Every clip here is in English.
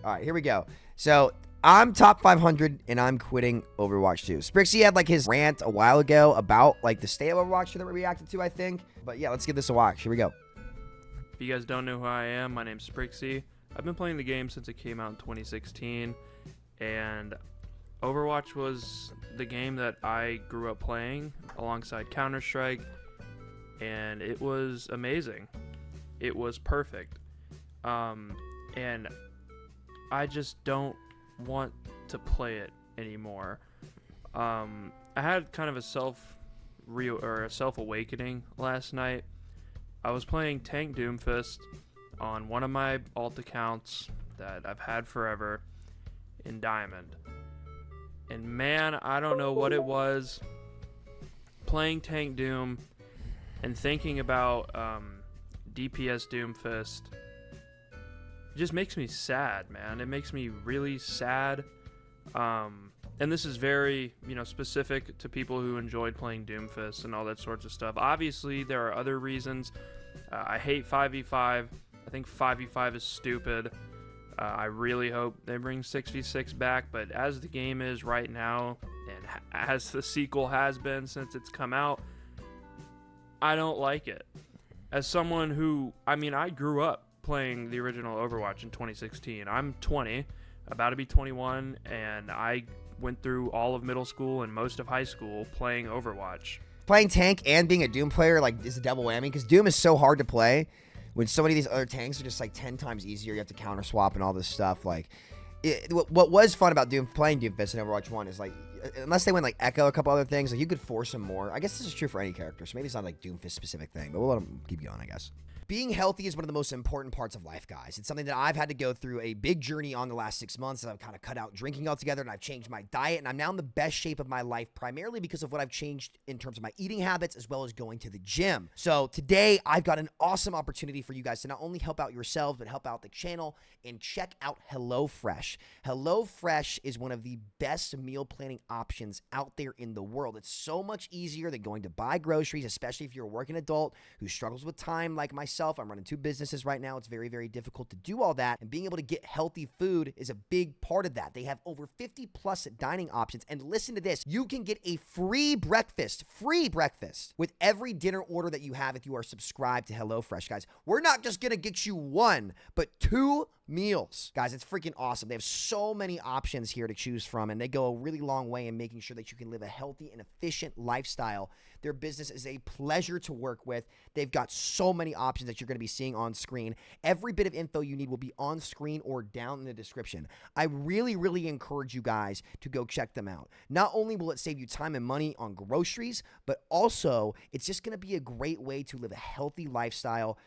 All right, here we go. So I'm top 500 and I'm quitting Overwatch 2. Sprixie had like his rant a while ago about like the state of Overwatch 2 that we reacted to, I think. But yeah, let's give this a watch. Here we go. If you guys don't know who I am, my name's Precip. I've been playing the game since it came out in 2016, and Overwatch was the game that I grew up playing alongside Counter-Strike, and it was amazing. It was perfect. And I just don't want to play it anymore. I had kind of a self-awakening last night. I was playing Tank Doomfist on one of my alt accounts that I've had forever in Diamond. And man, I don't know what it was playing Tank Doom and thinking about DPS Doomfist. It just makes me sad, man. It makes me really sad. And this is very, specific to people who enjoyed playing Doomfist and all that sorts of stuff. Obviously, there are other reasons. I hate 5v5. I think 5v5 is stupid. I really hope they bring 6v6 back, but as the game is right now, and as the sequel has been since it's come out, I don't like it. As someone who, I grew up playing the original Overwatch in 2016. I'm 20, about to be 21, and I went through all of middle school and most of high school playing Overwatch. Playing tank and being a Doom player is a double whammy because Doom is so hard to play. When so many of these other tanks are just like 10 times easier, you have to counter swap and all this stuff. What was fun about playing Doomfist in Overwatch 1 is like, unless they went like Echo, a couple other things, like you could force them more. I guess this is true for any character, so maybe it's not like Doomfist specific thing, but we'll let them keep going, I guess. Being healthy is one of the most important parts of life, guys. It's something that I've had to go through a big journey on the last 6 months. I've kind of cut out drinking altogether, and I've changed my diet, and I'm now in the best shape of my life, primarily because of what I've changed in terms of my eating habits, as well as going to the gym. So today, I've got an awesome opportunity for you guys to not only help out yourselves, but help out the channel, and check out HelloFresh. HelloFresh is one of the best meal planning options out there in the world. It's so much easier than going to buy groceries, especially if you're a working adult who struggles with time like myself. I'm running 2 businesses right now. It's very, very difficult to do all that. And being able to get healthy food is a big part of that. They have over 50 plus dining options. And listen to this. You can get a free breakfast with every dinner order that you have if you are subscribed to HelloFresh, guys. We're not just going to get you 1, but 2 meals. Guys, it's freaking awesome. They have so many options here to choose from, and they go a really long way in making sure that you can live a healthy and efficient lifestyle. Their business is a pleasure to work with. They've got so many options that you're going to be seeing on screen. Every bit of info you need will be on screen or down in the description. I really, really encourage you guys to go check them out. Not only will it save you time and money on groceries, but also it's just going to be a great way to live a healthy lifestyle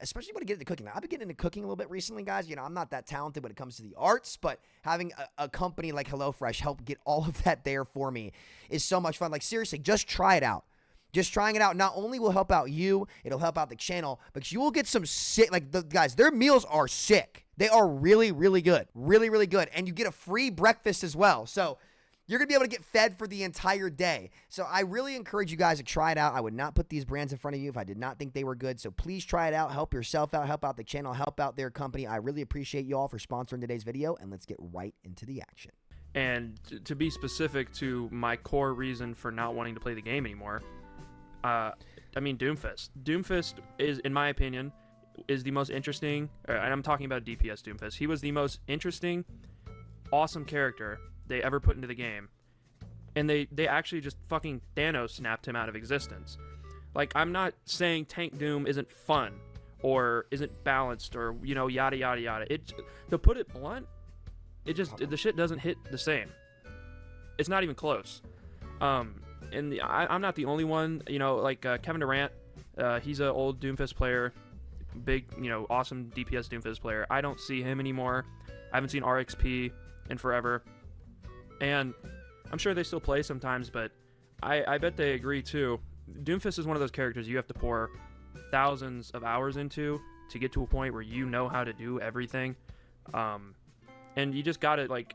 especially when you get into cooking. Now, I've been getting into cooking a little bit recently, guys. I'm not that talented when it comes to the arts, but having a company like HelloFresh help get all of that there for me is so much fun. Like, seriously, just try it out. Just trying it out not only will help out you, it'll help out the channel, but you will get some sick, guys, their meals are sick. They are really, really good. Really, really good. And you get a free breakfast as well. So you're going to be able to get fed for the entire day. So I really encourage you guys to try it out. I would not put these brands in front of you if I did not think they were good. So please try it out. Help yourself out. Help out the channel. Help out their company. I really appreciate you all for sponsoring today's video. And let's get right into the action. And to be specific to my core reason for not wanting to play the game anymore, Doomfist. Doomfist is, in my opinion, is the most interesting, and I'm talking about DPS Doomfist. He was the most interesting, awesome character they ever put into the game. And they actually just fucking Thanos snapped him out of existence. Like, I'm not saying Tank Doom isn't fun or isn't balanced or, yada, yada, yada. To put it blunt, the shit doesn't hit the same. It's not even close. And I'm not the only one, Kevin Durant, he's an old Doomfist player, big, awesome DPS Doomfist player. I don't see him anymore. I haven't seen RXP in forever. And I'm sure they still play sometimes, but I bet they agree too. Doomfist is one of those characters you have to pour thousands of hours into to get to a point where you know how to do everything. And you just gotta,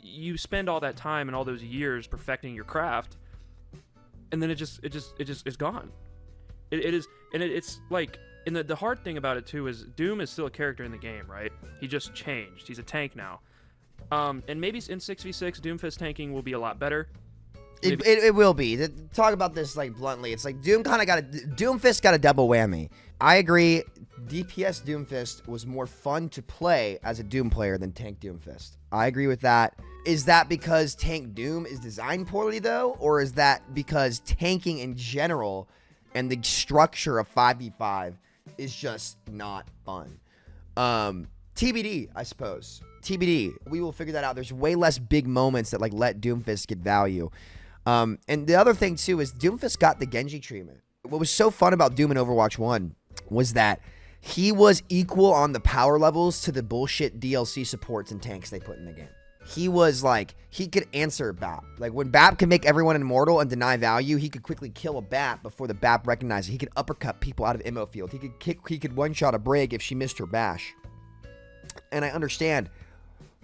you spend all that time and all those years perfecting your craft, and then it's gone. It's like And the hard thing about it too is Doom is still a character in the game, right? He just changed. He's a tank now. And maybe in 6v6, Doomfist tanking will be a lot better. It will be. To talk about this like bluntly, it's like Doomfist got a double whammy. I agree. DPS Doomfist was more fun to play as a Doom player than Tank Doomfist. I agree with that. Is that because Tank Doom is designed poorly though, or is that because tanking in general and the structure of 5v5 is just not fun? TBD, I suppose. TBD. We will figure that out. There's way less big moments that like let Doomfist get value. And the other thing too is Doomfist got the Genji treatment. What was so fun about Doom in Overwatch 1 was that he was equal on the power levels to the bullshit DLC supports and tanks they put in the game. He was like, he could answer BAP. Like when BAP can make everyone immortal and deny value, he could quickly kill a BAP before the BAP recognized it. He could uppercut people out of ammo field. He could one-shot a Brig if she missed her bash. And I understand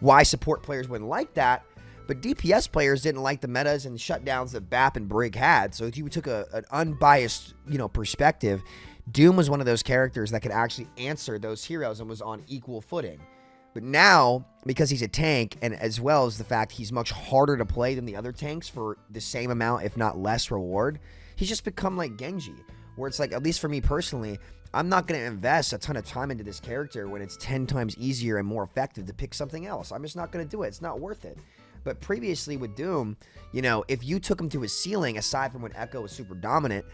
why support players wouldn't like that, but DPS players didn't like the metas and shutdowns that BAP and Brig had. So if you took an unbiased, perspective, Doom was one of those characters that could actually answer those heroes and was on equal footing. But now, because he's a tank, and as well as the fact he's much harder to play than the other tanks for the same amount, if not less reward, he's just become like Genji, where it's like, at least for me personally, I'm not going to invest a ton of time into this character when it's 10 times easier and more effective to pick something else. I'm just not going to do it. It's not worth it. But previously with Doom, if you took him to his ceiling, aside from when Echo was super dominant,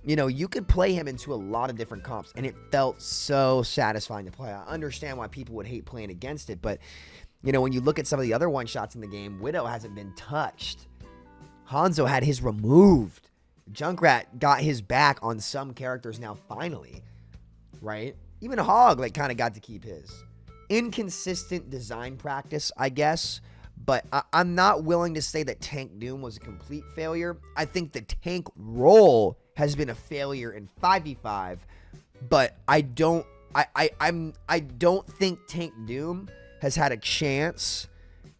you could play him into a lot of different comps, and it felt so satisfying to play. I understand why people would hate playing against it, but, when you look at some of the other one-shots in the game, Widow hasn't been touched. Hanzo had his removed. Junkrat got his back on some characters now, finally, right? Even Hog, kind of got to keep his. Inconsistent design practice, I guess, but I'm not willing to say that Tank Doom was a complete failure. I think the tank role has been a failure in 5v5, but I don't think Tank Doom has had a chance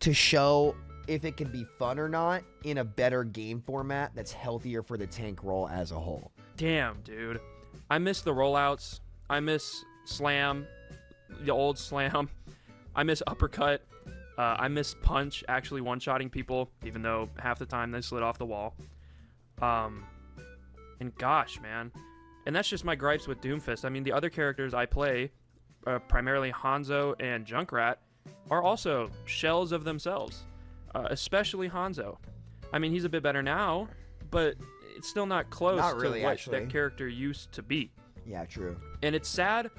to show if it can be fun or not in a better game format that's healthier for the tank role as a whole. Damn, dude. I miss the rollouts. I miss Slam, the old Slam. I miss Uppercut. I miss Punch, actually one-shotting people, even though half the time they slid off the wall. And gosh, man. And that's just my gripes with Doomfist. I mean, the other characters I play, primarily Hanzo and Junkrat, are also shells of themselves. Especially Hanzo. I mean, he's a bit better now, but it's still not close to what that character used to be. Yeah, true. And it's sad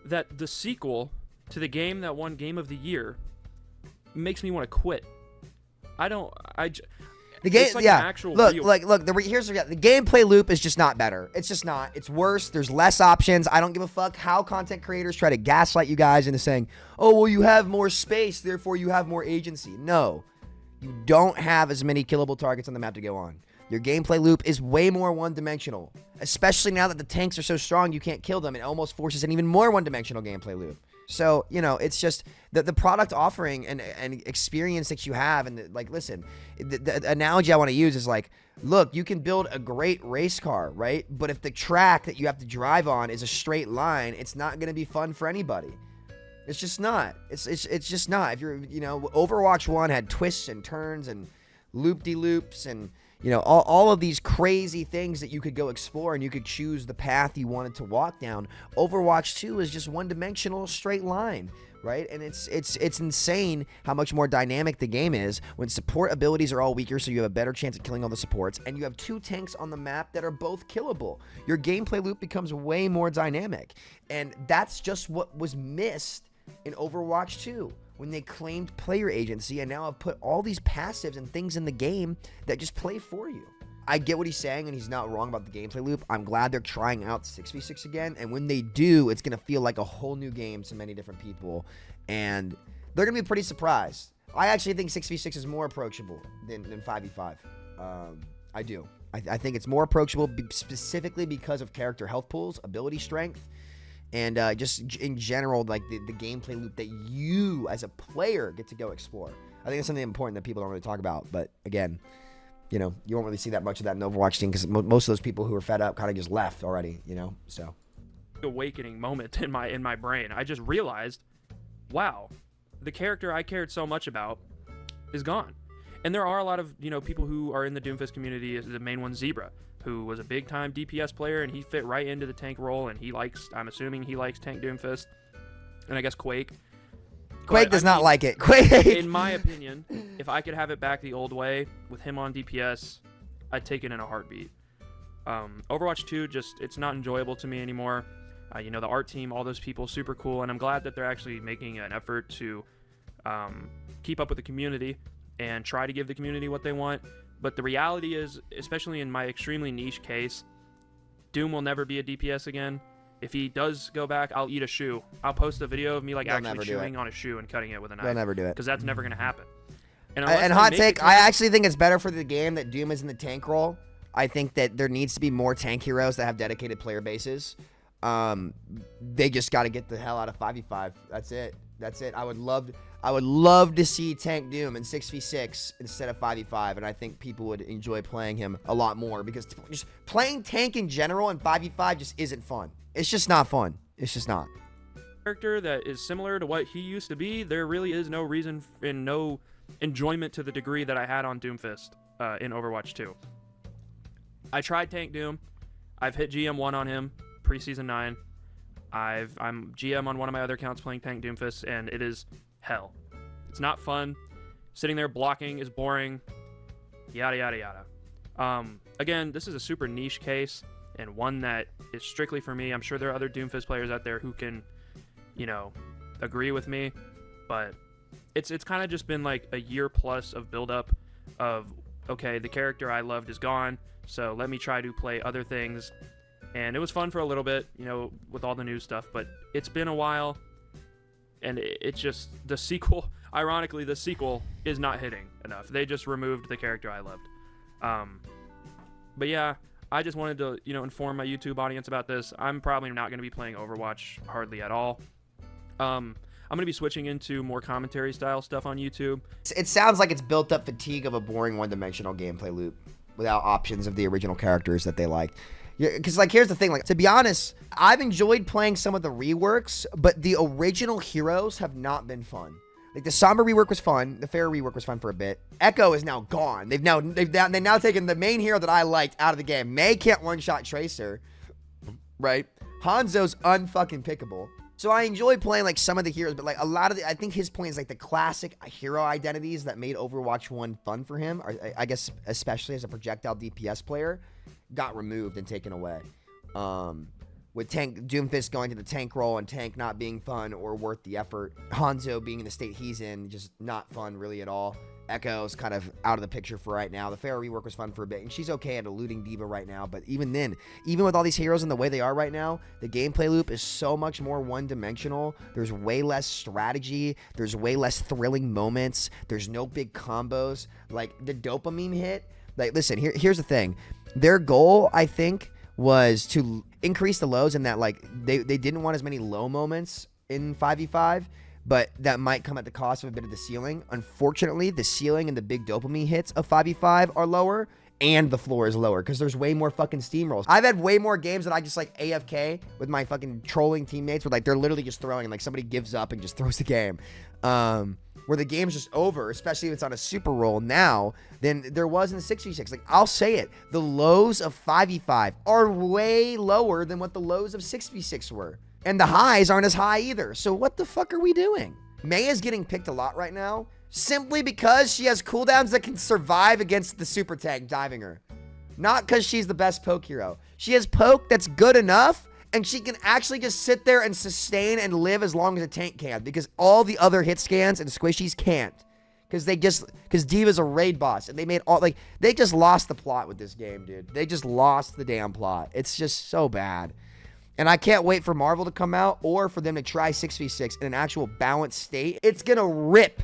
that the sequel to the game that won Game of the Year makes me want to quit. The game, like yeah. An actual look. Here's The gameplay loop is just not better. It's just not. It's worse. There's less options. I don't give a fuck how content creators try to gaslight you guys into saying, "Oh, well, you have more space, therefore you have more agency." No, you don't have as many killable targets on the map to go on. Your gameplay loop is way more one-dimensional, especially now that the tanks are so strong you can't kill them. It almost forces an even more one-dimensional gameplay loop. So, it's just the product offering and experience that you have. And listen, the analogy I want to use is look, you can build a great race car, right? But if the track that you have to drive on is a straight line, it's not going to be fun for anybody. It's just not. It's just not. If you're, Overwatch 1 had twists and turns and loop-de-loops and, all of these crazy things that you could go explore, and you could choose the path you wanted to walk down. Overwatch 2 is just one-dimensional straight line, right? And it's insane how much more dynamic the game is when support abilities are all weaker, so you have a better chance of killing all the supports, and you have two tanks on the map that are both killable. Your gameplay loop becomes way more dynamic, and that's just what was missed in Overwatch 2. When they claimed player agency and now have put all these passives and things in the game that just play for you. I get what he's saying, and he's not wrong about the gameplay loop. I'm glad they're trying out 6v6 again, and when they do, it's going to feel like a whole new game to many different people, and they're going to be pretty surprised. I actually think 6v6 is more approachable than 5v5. I do. I think it's more approachable specifically because of character health pools, ability strength, and just in general, the gameplay loop that you, as a player, get to go explore. I think that's something important that people don't really talk about. But again, you won't really see that much of that in Overwatch team because most of those people who are fed up kind of just left already, so. awakening moment in my brain. I just realized, wow, the character I cared so much about is gone. And there are a lot of, people who are in the Doomfist community. The main one, Zebra, who was a big time DPS player, and he fit right into the tank role, and I'm assuming he likes tank Doomfist. And I guess Quake. Quake does not like it. Quake. In my opinion, if I could have it back the old way with him on DPS, I'd take it in a heartbeat. Overwatch 2, it's not enjoyable to me anymore. The art team, all those people, super cool, and I'm glad that they're actually making an effort to keep up with the community and try to give the community what they want. But the reality is, especially in my extremely niche case, Doom will never be a DPS again. If he does go back, I'll eat a shoe. I'll post a video of me actually chewing on a shoe and cutting it with a knife. They'll never do it. Because that's never going to happen. And hot take, I actually think it's better for the game that Doom is in the tank role. I think that there needs to be more tank heroes that have dedicated player bases. They just got to get the hell out of 5v5. That's it. I would love to see Tank Doom in 6v6 instead of 5v5, and I think people would enjoy playing him a lot more, because just playing tank in general in 5v5 just isn't fun. It's just not fun. It's just not. Character that is similar to what he used to be, there really is no reason and no enjoyment to the degree that I had on Doomfist in Overwatch 2. I tried Tank Doom. I've hit GM1 on him pre-season 9. I'm GM on one of my other accounts playing Tank Doomfist, and it is hell. It's not fun. Sitting there blocking is boring. Yada, yada, yada. Again, this is a super niche case, and one that is strictly for me. I'm sure there are other Doomfist players out there who can, agree with me, but it's kind of just been like a year plus of build-up of, okay, the character I loved is gone, so let me try to play other things. And it was fun for a little bit, with all the new stuff, but it's been a while, and it's just, the sequel, ironically, the sequel is not hitting enough. They just removed the character I loved. But yeah, I just wanted to, inform my YouTube audience about this. I'm probably not going to be playing Overwatch hardly at all. I'm going to be switching into more commentary style stuff on YouTube. It sounds like it's built up fatigue of a boring one-dimensional gameplay loop without options of the original characters that they liked. Because, here's the thing. To be honest, I've enjoyed playing some of the reworks, but the original heroes have not been fun. The Sombra rework was fun. The Pharah rework was fun for a bit. Echo is now gone. They've now taken the main hero that I liked out of the game. Mei can't one-shot Tracer, right? Hanzo's unfucking pickable. So I enjoy playing, some of the heroes, but, a lot of I think his point is, the classic hero identities that made Overwatch 1 fun for him, or I guess especially as a projectile DPS player, got removed and taken away. With Doomfist going to the tank role and tank not being fun or worth the effort. Hanzo being in the state he's in, just not fun really at all. Echo's kind of out of the picture for right now. The Pharah rework was fun for a bit, and she's okay at eluding D.Va right now, but even then, even with all these heroes and the way they are right now, the gameplay loop is so much more one-dimensional. There's way less strategy. There's way less thrilling moments. There's no big combos. The dopamine hit. Listen, here's the thing. Their goal, I think, was to increase the lows, and that they didn't want as many low moments in 5v5, but that might come at the cost of a bit of the ceiling. Unfortunately, the ceiling and the big dopamine hits of 5v5 are lower, and the floor is lower because there's way more fucking steamrolls. I've had way more games that I just AFK with my fucking trolling teammates where they're literally just throwing, and somebody gives up and just throws the game. Where the game's just over, especially if it's on a super roll now, than there was in the 6v6. I'll say it, the lows of 5v5 are way lower than what the lows of 6v6 were. And the highs aren't as high either. So what the fuck are we doing? Mei is getting picked a lot right now, simply because she has cooldowns that can survive against the super tank diving her. Not because she's the best poke hero. She has poke that's good enough, and she can actually just sit there and sustain and live as long as a tank can, because all the other hit scans and squishies can't. Because D.Va's a raid boss, and they just lost the plot with this game, dude. They just lost the damn plot. It's just so bad. And I can't wait for Marvel to come out, or for them to try 6v6 in an actual balanced state. It's gonna rip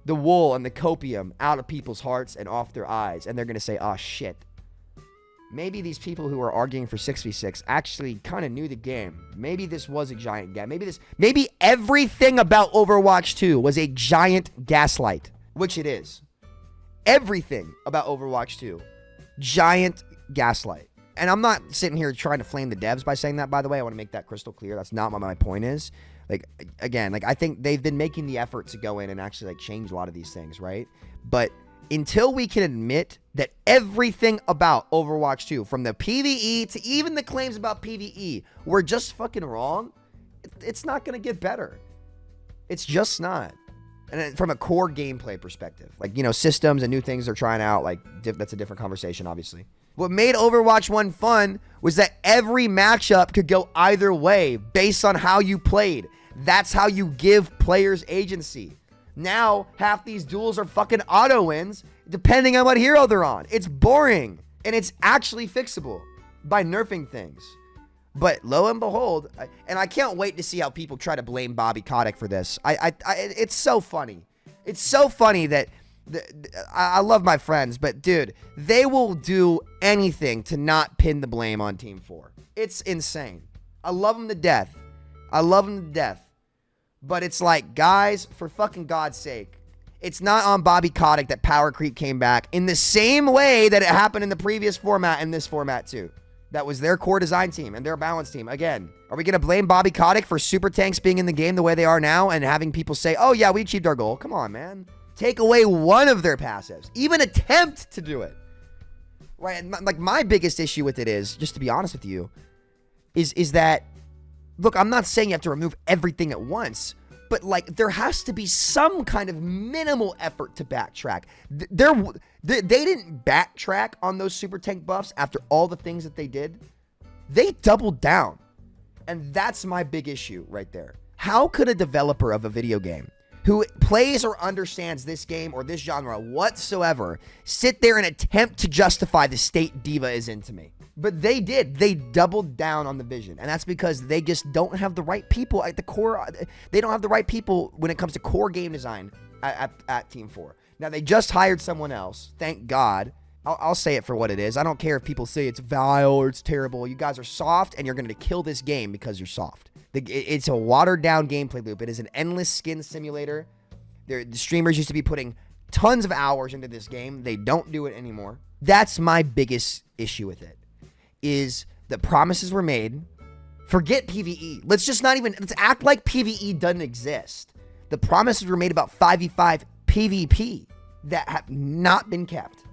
the wool and the copium out of people's hearts and off their eyes, and they're gonna say, oh shit. Maybe these people who are arguing for 6v6 actually kind of knew the game. Maybe this was a giant gap. Maybe everything about Overwatch 2 was a giant gaslight, which it is. Everything about Overwatch 2, giant gaslight. and I'm not sitting here trying to flame the devs by saying that, by the way. I want to make that crystal clear. That's not what my point is. Like, again, like I think they've been making the effort to go in and actually like change a lot of these things, right? But until we can admit that everything about Overwatch 2, from the PvE to even the claims about PvE, were just fucking wrong, it's not going to get better. It's just not. And from a core gameplay perspective, like, you know, systems and new things they're trying out, like, that's a different conversation, obviously. What made Overwatch 1 fun was that every matchup could go either way based on how you played. That's how you give players agency. Now, half these duels are fucking auto wins, depending on what hero they're on. It's boring, and it's actually fixable by nerfing things. But lo and behold, and I can't wait to see how people try to blame Bobby Kotick for this. It's so funny. It's so funny that I love my friends, but dude, they will do anything to not pin the blame on Team 4. It's insane. I love them to death. But it's like, guys, for fucking God's sake, it's not on Bobby Kotick that power creep came back in the same way that it happened in the previous format and this format too. That was their core design team and their balance team. Again, are we going to blame Bobby Kotick for super tanks being in the game the way they are now and having people say, oh yeah, we achieved our goal? Come on, man. Take away one of their passives. Even attempt to do it. Right? And like, my biggest issue with it is, just to be honest with you, is that, look, I'm not saying you have to remove everything at once, but like, there has to be some kind of minimal effort to backtrack. They didn't backtrack on those super tank buffs after all the things that they did. They doubled down. And that's my big issue right there. How could a developer of a video game who plays or understands this game or this genre whatsoever sit there and attempt to justify the state D.Va is in to me? But they did. They doubled down on the vision. And that's because they just don't have the right people at the core. They don't have the right people when it comes to core game design at Team 4. Now, they just hired someone else. Thank God. I'll say it for what it is. I don't care if people say it's vile or it's terrible. You guys are soft, and you're going to kill this game because you're soft. It's a watered-down gameplay loop. It is an endless skin simulator. The streamers used to be putting tons of hours into this game. They don't do it anymore. That's my biggest issue with it. Is the promises were made. Forget PvE. Let's act like PvE doesn't exist. The promises were made about 5v5 PvP that have not been kept.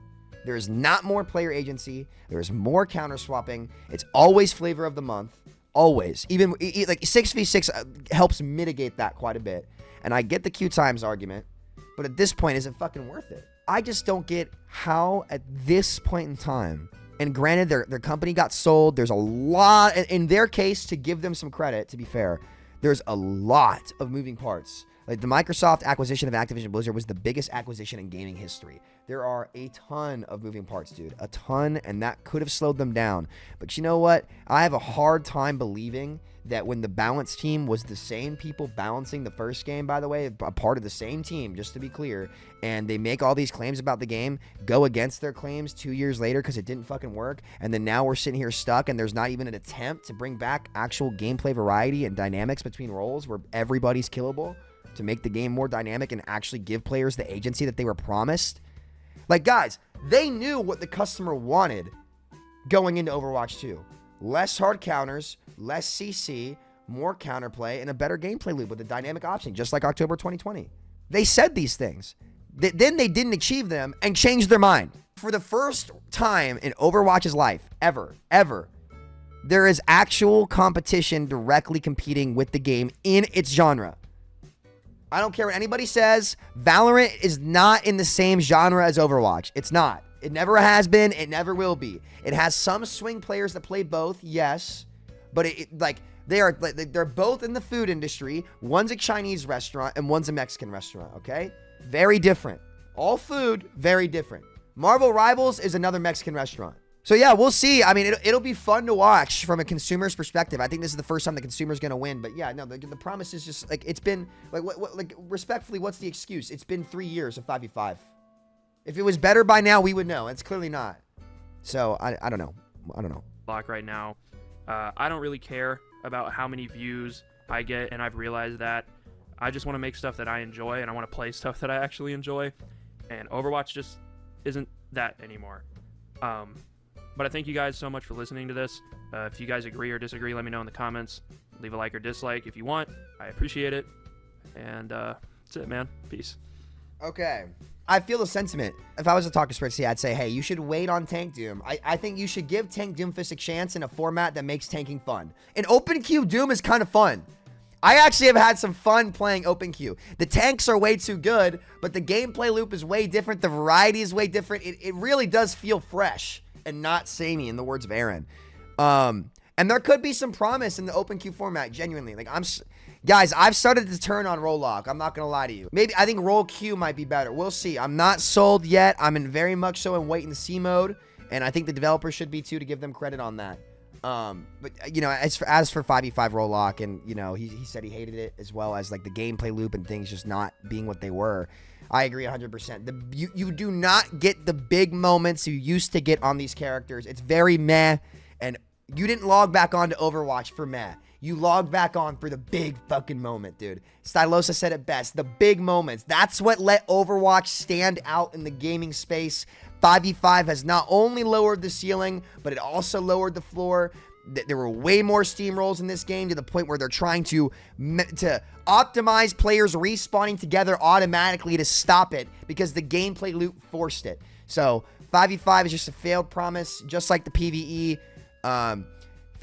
There is not more player agency. There is more counter swapping. It's always flavor of the month. Always. Even like 6v6 helps mitigate that quite a bit. And I get the queue times argument, but at this point, is it fucking worth it? I just don't get how at this point in time. And granted, their company got sold. There's a lot, in their case, to give them some credit, to be fair, there's a lot of moving parts. Like, the Microsoft acquisition of Activision Blizzard was the biggest acquisition in gaming history. There are a ton of moving parts, dude. A ton, and that could have slowed them down. But you know what? I have a hard time believing that when the balance team was the same people balancing the first game, by the way, a part of the same team, just to be clear, and they make all these claims about the game, go against their claims 2 years later because it didn't fucking work, and then now we're sitting here stuck and there's not even an attempt to bring back actual gameplay variety and dynamics between roles where everybody's killable to make the game more dynamic and actually give players the agency that they were promised. Like, guys, they knew what the customer wanted going into Overwatch 2. Less hard counters, less CC, more counterplay, and a better gameplay loop with a dynamic option, just like October 2020. They said these things. Then they didn't achieve them and changed their mind. For the first time in Overwatch's life, ever, there is actual competition directly competing with the game in its genre. I don't care what anybody says. Valorant is not in the same genre as Overwatch. It's not. It never has been. It never will be. It has some swing players that play both, yes. But they're both in the food industry. One's a Chinese restaurant and one's a Mexican restaurant, okay? Very different. All food, very different. Marvel Rivals is another Mexican restaurant. So yeah, we'll see. I mean, it'll be fun to watch from a consumer's perspective. I think this is the first time the consumer's going to win. But yeah, no, the promise is just like, it's been like respectfully, what's the excuse? It's been 3 years of 5v5. If it was better by now, we would know. It's clearly not. So I don't know. Block right now. I don't really care about how many views I get, and I've realized that. I just want to make stuff that I enjoy, and I want to play stuff that I actually enjoy. And Overwatch just isn't that anymore. But I thank you guys so much for listening to this. If you guys agree or disagree, let me know in the comments. Leave a like or dislike if you want. I appreciate it. And that's it, man. Peace. Okay. I feel the sentiment. If I was to talk to Precip, I'd say, hey, you should wait on Tank Doom. I think you should give Tank Doomfist a chance in a format that makes tanking fun. And open queue Doom is kind of fun. I actually have had some fun playing open queue. The tanks are way too good, but the gameplay loop is way different. The variety is way different. It really does feel fresh and not samey, in the words of Aaron. And there could be some promise in the open queue format, genuinely. Like, guys, I've started to turn on roll lock. I'm not going to lie to you. Maybe I think roll queue might be better. We'll see. I'm not sold yet. I'm in very much so in wait and see mode. And I think the developers should be too, to give them credit on that. But you know, as for 5v5 roll lock, and you know, he said he hated it, as well as like the gameplay loop and things just not being what they were. I agree 100%. You do not get the big moments you used to get on these characters. It's very meh, and you didn't log back on to Overwatch for meh. You log back on for the big fucking moment, dude. Stylosa said it best. The big moments. That's what let Overwatch stand out in the gaming space. 5v5 has not only lowered the ceiling, but it also lowered the floor. There were way more steamrolls in this game, to the point where they're trying to optimize players respawning together automatically to stop it, because the gameplay loop forced it. So 5v5 is just a failed promise, just like the PvE.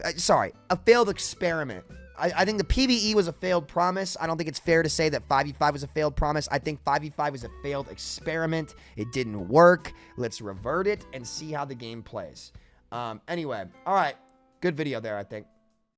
A failed experiment. I think the PvE was a failed promise. I don't think it's fair to say that 5v5 was a failed promise. I think 5v5 was a failed experiment. It didn't work. Let's revert it and see how the game plays. Anyway, all right. Good video there, I think.